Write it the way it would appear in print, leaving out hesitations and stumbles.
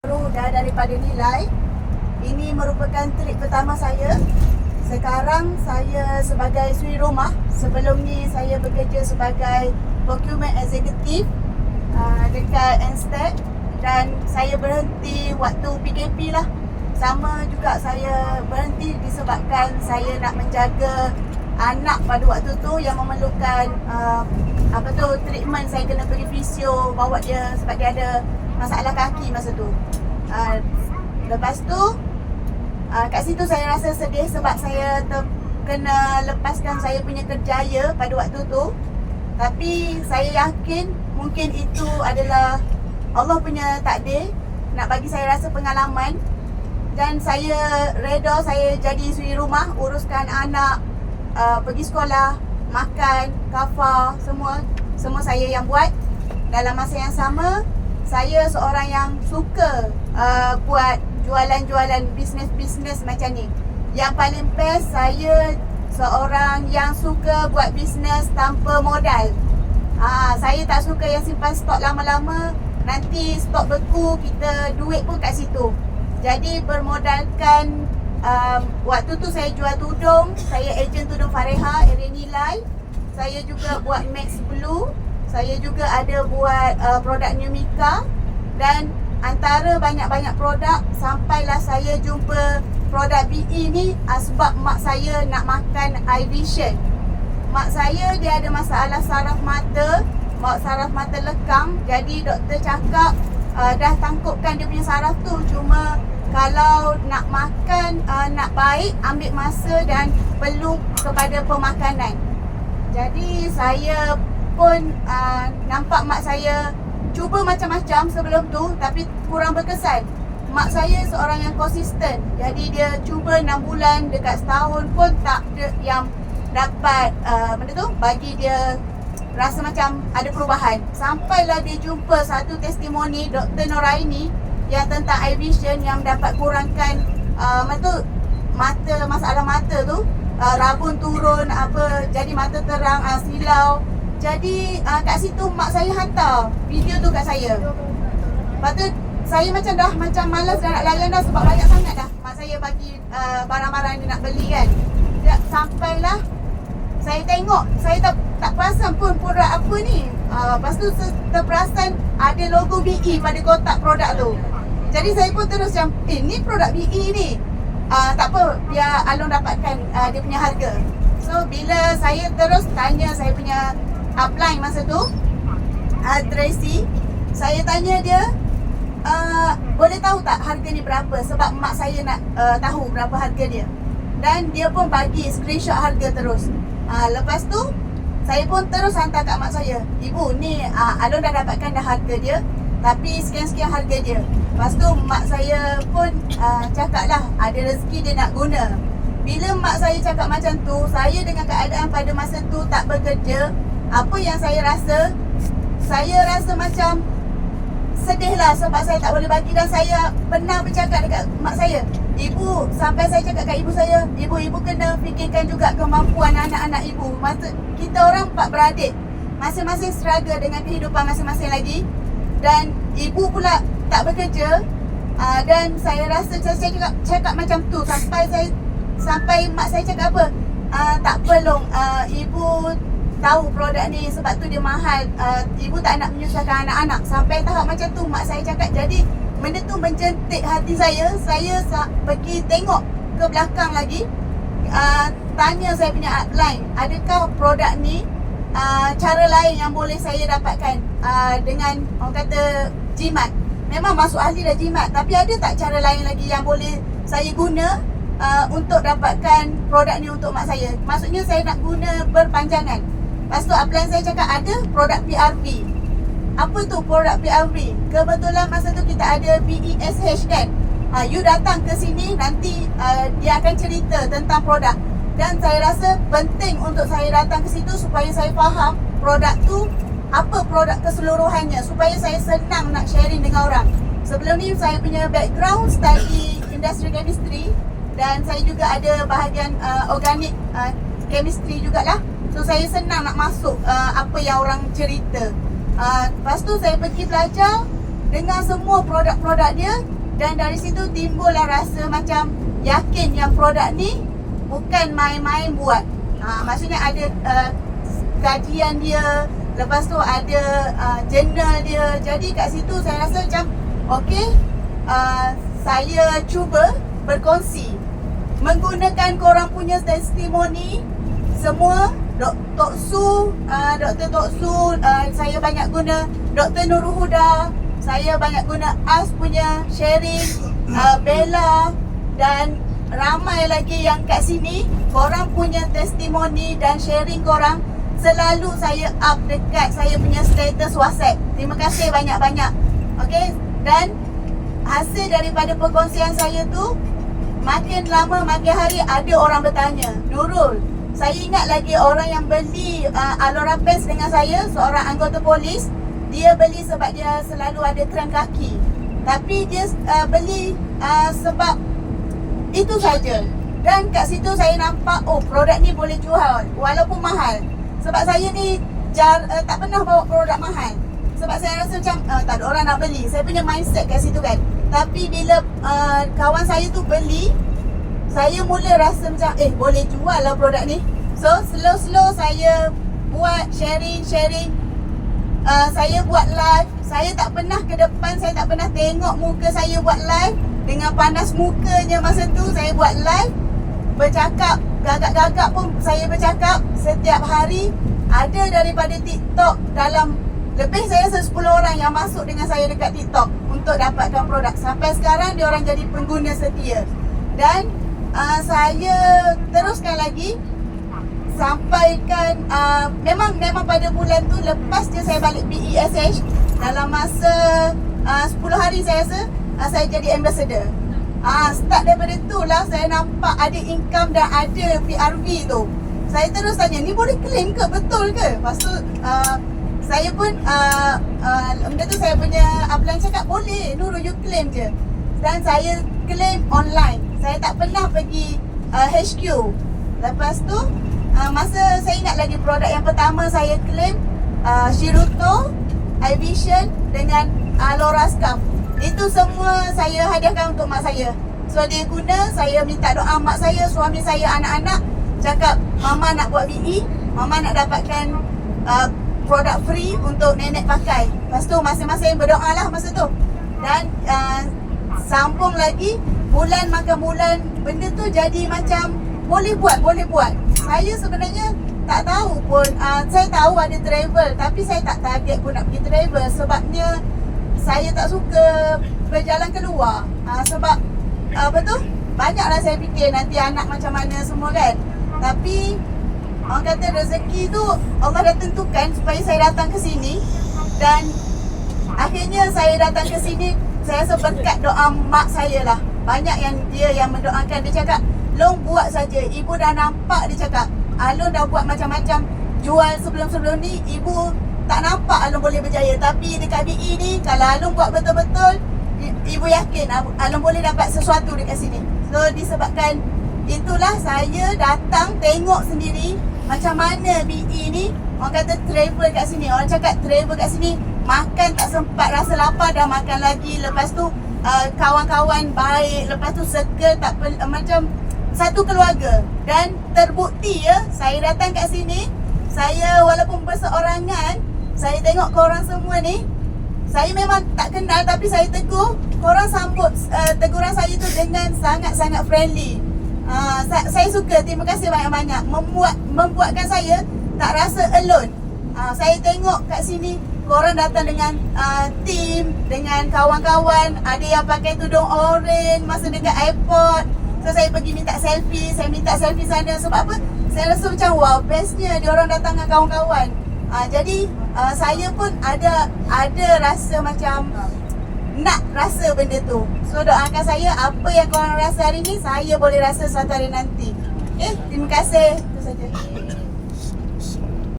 Dah daripada nilai. Ini merupakan trip pertama saya. Sekarang saya sebagai suri rumah. Sebelum ni saya bekerja sebagai procurement executive dekat Enstat. Dan saya berhenti waktu PKP lah. Sama juga saya berhenti disebabkan saya nak menjaga anak pada waktu tu yang memerlukan treatment. Saya kena pergi fisio, bawa dia sebab dia ada masalah kaki masa tu. Lepas tu kat situ saya rasa sedih sebab saya kena lepaskan saya punya kerjaya pada waktu tu. Tapi saya yakin mungkin itu adalah Allah punya takdir nak bagi saya rasa pengalaman. Dan saya reda saya jadi suri rumah, uruskan anak, pergi sekolah, makan, kafar, semua saya yang buat. Dalam masa yang sama, saya seorang yang suka buat jualan-jualan bisnes-bisnes macam ni. Yang paling best, saya seorang yang suka buat bisnes tanpa modal. Saya tak suka yang simpan stok lama-lama, nanti stok beku, kita duit pun kat situ. Jadi bermodalkan waktu tu saya jual tudung. Saya ejen tudung Fareha, area nilai. Saya juga buat Max Blue. Saya juga ada buat produk Numika. Dan antara banyak-banyak produk, sampailah saya jumpa produk BE ni sebab mak saya nak makan eye vision. Mak saya dia ada masalah saraf mata, saraf mata lekang. Jadi doktor cakap dah tangkupkan dia punya saraf tu. Cuma kalau nak makan, nak baik, ambil masa dan perlu kepada pemakanan. Jadi saya pun nampak mak saya cuba macam-macam sebelum tu, tapi kurang berkesan. Mak saya seorang yang konsisten. Jadi dia cuba 6 bulan, dekat setahun pun tak ada yang dapat benda tu bagi dia rasa macam ada perubahan. Sampailah dia jumpa satu testimoni Dr. Noraini yang tentang eye vision, yang dapat kurangkan masalah mata tu, rabun turun, jadi mata terang, silau. Jadi kat situ mak saya hantar video tu kat saya. Lepas tu saya macam malas dah nak layan dah sebab banyak sangat dah mak saya bagi barang-barang dia nak beli kan. Sampailah saya tengok, saya tak perasan pun produk apa ni. Lepas tu terperasan ada logo BE pada kotak produk tu. Jadi saya pun terus macam, ni produk BE ni. Tak apa, biar Along dapatkan dia punya harga. So bila saya terus tanya saya punya upline masa tu, Tracy, saya tanya dia, boleh tahu tak harga ni berapa? Sebab mak saya nak tahu berapa harga dia. Dan dia pun bagi screenshot harga terus. Lepas tu saya pun terus hantar kat mak saya, ibu ni Along dah dapatkan dah harga dia, tapi sekian-sekian harga dia. Lepas tu mak saya pun cakap lah ada rezeki dia nak guna. Bila mak saya cakap macam tu, saya dengan keadaan pada masa tu tak bekerja, apa yang saya rasa? Saya rasa macam sedih lah sebab saya tak boleh bagi. Dan saya pernah bercakap dekat mak saya, ibu, sampai saya cakap kat ibu saya, ibu kena fikirkan juga kemampuan anak-anak ibu. Kita orang 4 beradik, masing-masing struggle dengan kehidupan masing-masing lagi. Dan ibu pula tak bekerja. Dan saya rasa saya cakap macam tu sampai mak saya cakap apa, tak perlu ibu tahu produk ni sebab tu dia mahal, ibu tak nak menyusahkan anak-anak. Sampai tahap macam tu mak saya cakap. Jadi benda tu menjentik hati saya. Saya pergi tengok ke belakang lagi, tanya saya punya upline, adakah produk ni cara lain yang boleh saya dapatkan dengan orang kata jimat. Memang masuk ahli dah jimat, tapi ada tak cara lain lagi yang boleh saya guna untuk dapatkan produk ni untuk mak saya? Maksudnya saya nak guna berpanjangan. Lepas tu upline saya cakap ada produk PRV. Apa tu produk PRV? Kebetulan masa tu kita ada BESH kan. You datang ke sini, nanti dia akan cerita tentang produk. Dan saya rasa penting untuk saya datang ke situ supaya saya faham produk tu apa produk keseluruhannya, supaya saya senang nak sharing dengan orang. Sebelum ni saya punya background study industrial chemistry, dan saya juga ada bahagian organic chemistry jugalah. So saya senang nak masuk apa yang orang cerita. Lepas tu saya pergi belajar. dengar semua produk-produk dia, dan dari situ timbullah rasa macam yakin yang produk ni bukan main-main buat. Maksudnya ada kajian dia, lepas tu ada jurnal dia. Jadi kat situ saya rasa macam okey, saya cuba berkongsi menggunakan korang punya testimoni semua. Dr. Su, saya banyak guna Dr. Nurul Huda, saya banyak guna As punya sharing, Bella, dan ramai lagi yang kat sini. Korang punya testimoni dan sharing korang selalu saya up dekat saya punya status WhatsApp. Terima kasih banyak-banyak. Okay, dan hasil daripada perkongsian saya tu, makin lama makin hari ada orang bertanya, Nurul, saya ingat lagi orang yang beli Alora Pants dengan saya, seorang anggota polis. Dia beli sebab dia selalu ada krem kaki, tapi dia beli sebab itu saja. Dan kat situ saya nampak, oh, produk ni boleh jual walaupun mahal. Sebab saya ni tak pernah bawa produk mahal, sebab saya rasa macam tak ada orang nak beli. Saya punya mindset kat situ kan. Tapi bila kawan saya tu beli, saya mula rasa macam boleh jual lah produk ni. So slow saya buat sharing, saya buat live. Saya tak pernah ke depan, saya tak pernah tengok muka saya buat live. Dengan panas mukanya masa tu saya buat live, bercakap, gagak-gagak pun saya bercakap. Setiap hari ada daripada TikTok dalam lebih saya rasa 10 orang yang masuk dengan saya dekat TikTok untuk dapatkan produk. Sampai sekarang dia orang jadi pengguna setia. Dan saya teruskan lagi sampaikan memang pada bulan tu lepas je saya balik PESH, dalam masa 10 hari saya rasa saya jadi ambassador. Start daripada tu lah saya nampak ada income dan ada PRV tu. Saya terus tanya, ni boleh claim ke? Betul ke? Lepas tu saya pun benda tu saya punya upline cakap boleh, Nurul, you claim je. Dan saya claim online. Saya tak pernah pergi HQ. Lepas tu masa saya ingat lagi produk yang pertama saya claim Shiruto, iVision dengan Alora Scarf. Itu semua saya hadiahkan untuk mak saya. So dia guna, saya minta doa mak saya, suami saya, anak-anak. Cakap, mama nak buat BE, mama nak dapatkan produk free untuk nenek pakai. Lepas tu masing-masing berdoa lah masa tu. Dan sambung lagi, bulan makan bulan, benda tu jadi macam boleh buat. Saya sebenarnya tak tahu pun, saya tahu ada travel, tapi saya tak target pun nak pergi travel. Sebabnya saya tak suka berjalan keluar. Sebab apa tu, banyaklah saya fikir nanti anak macam mana semua kan. Tapi orang kata rezeki tu Allah dah tentukan supaya saya datang ke sini. Dan akhirnya saya datang ke sini, saya rasa berkat doa mak saya lah. Banyak yang dia yang mendoakan. Dia cakap, Long buat saja. Ibu dah nampak, dia cakap, Alun dah buat macam-macam jual sebelum-sebelum ni, ibu tak nampak Alun boleh berjaya. Tapi dekat BE ni, kalau Alun buat betul-betul, ibu yakin Alun boleh dapat sesuatu dekat sini. So disebabkan itulah saya datang tengok sendiri macam mana BE ni. Orang kata travel kat sini, orang cakap travel kat sini, makan tak sempat, rasa lapar dah makan lagi. Lepas tu kawan-kawan baik, lepas tu circle tak macam satu keluarga. Dan terbukti ya, saya datang kat sini, saya walaupun berseorangan, saya tengok korang semua ni, saya memang tak kenal tapi saya tegur. Korang sambut teguran saya tu dengan sangat-sangat friendly. Saya suka, terima kasih banyak-banyak. Membuatkan saya tak rasa alone. Saya tengok kat sini korang datang dengan team, dengan kawan-kawan. Ada yang pakai tudung oren masa dekat airport. So saya pergi minta selfie, saya minta selfie sana. Sebab apa? Saya rasa macam wow, bestnya dia orang datang dengan kawan-kawan. Jadi saya pun ada rasa macam nak rasa benda tu. So doakan saya, apa yang korang rasa hari ni, saya boleh rasa suatu hari nanti. Terima kasih. Itu saja.